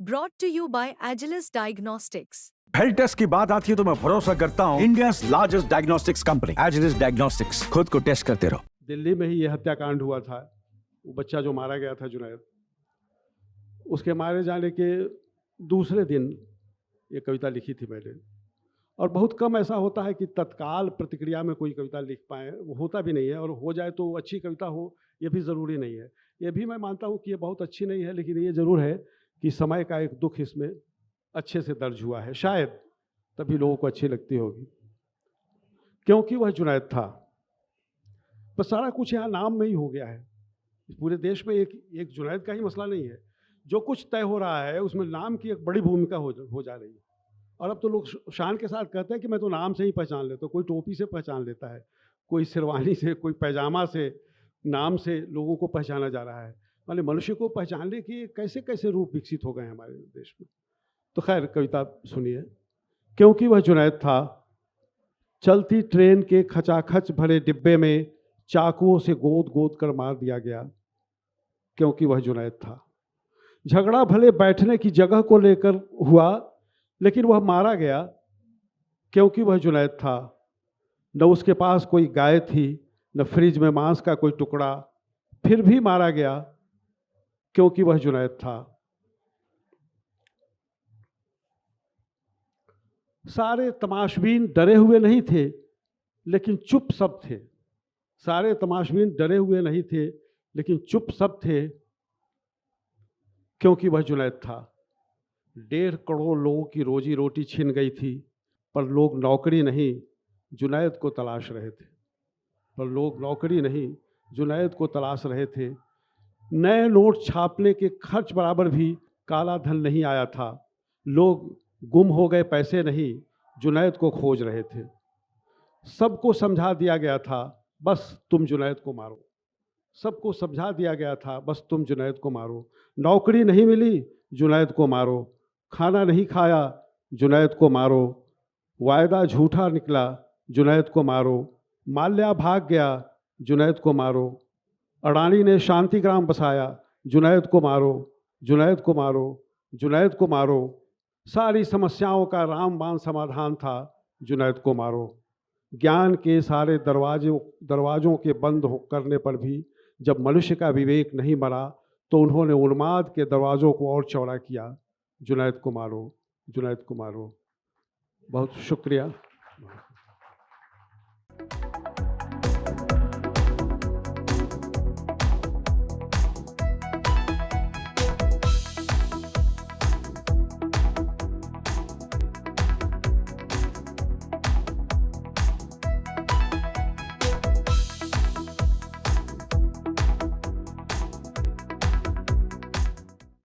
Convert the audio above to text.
Brought to you by Agilus Diagnostics. Health test की बात आती है तो मैं भरोसा करता हूँ India's largest diagnostics company Agilus diagnostics. खुद को टेस्ट करते रहो। दिल्ली में ही यह हत्याकांड हुआ था। वो बच्चा जो मारा गया था जुनैद, उसके मारे जाने के दूसरे दिन ये कविता लिखी थी मैंने। और बहुत कम ऐसा होता है कि तत्काल प्रतिक्रिया में कोई कविता लिख पाए, वो होता भी नहीं है। और हो जाए तो अच्छी कविता हो, ये भी ज़रूरी नहीं है। ये भी मैं मानता हूँ कि ये बहुत अच्छी नहीं है, लेकिन ये ज़रूर है कि समय का एक दुख इसमें अच्छे से दर्ज हुआ है, शायद तभी लोगों को अच्छी लगती होगी। क्योंकि वह जुनैद था। पर सारा कुछ यहाँ नाम में ही हो गया है। पूरे देश में एक जुनैद का ही मसला नहीं है। जो कुछ तय हो रहा है उसमें नाम की एक बड़ी भूमिका हो जा रही है। और अब तो लोग शान के साथ कहते हैं कि मैं तो नाम से ही पहचान लेता हूँ। कोई टोपी से पहचान लेता है, कोई शेरवानी से, कोई पैजामा से, नाम से लोगों को पहचाना जा रहा है। माने मनुष्य को पहचानने के कैसे कैसे रूप विकसित हो गए हैं हमारे देश में। तो खैर कविता सुनिए। क्योंकि वह जुनैद था, चलती ट्रेन के खचाखच भरे डिब्बे में चाकुओं से गोद गोद कर मार दिया गया। क्योंकि वह जुनैद था। झगड़ा भले बैठने की जगह को लेकर हुआ, लेकिन वह मारा गया। क्योंकि वह जुनैद था। न उसके पास कोई गाय थी, न फ्रिज में मांस का कोई टुकड़ा, फिर भी मारा गया। क्योंकि वह जुनैद था। सारे तमाशबीन डरे हुए नहीं थे, लेकिन चुप सब थे। सारे तमाशबीन डरे हुए नहीं थे, लेकिन चुप सब थे। क्योंकि वह जुनैद था। 1.5 करोड़ लोगों की रोजी रोटी छिन गई थी, पर लोग नौकरी नहीं जुनैद को तलाश रहे थे। पर लोग नौकरी नहीं जुनैद को तलाश रहे थे। नए नोट छापने के खर्च बराबर भी काला धन नहीं आया था। लोग गुम हो गए पैसे नहीं जुनैद को खोज रहे थे। सबको समझा दिया गया था, बस तुम जुनैद को मारो। सबको समझा दिया गया था, बस तुम जुनैद को मारो। नौकरी नहीं मिली, जुनैद को मारो। खाना नहीं खाया, जुनैद को मारो। वायदा झूठा निकला, जुनैद को मारो। माल्या भाग गया, जुनैद को मारो। अडानी ने शांतिग्राम बसाया, जुनैद को मारो। जुनैद को मारो, जुनैद को मारो। सारी समस्याओं का रामबाण समाधान था, जुनैद को मारो। ज्ञान के सारे दरवाजों के बंद करने पर भी जब मनुष्य का विवेक नहीं मरा, तो उन्होंने उन्माद के दरवाज़ों को और चौड़ा किया। जुनैद को मारो, जुनैद को मारो। बहुत शुक्रिया।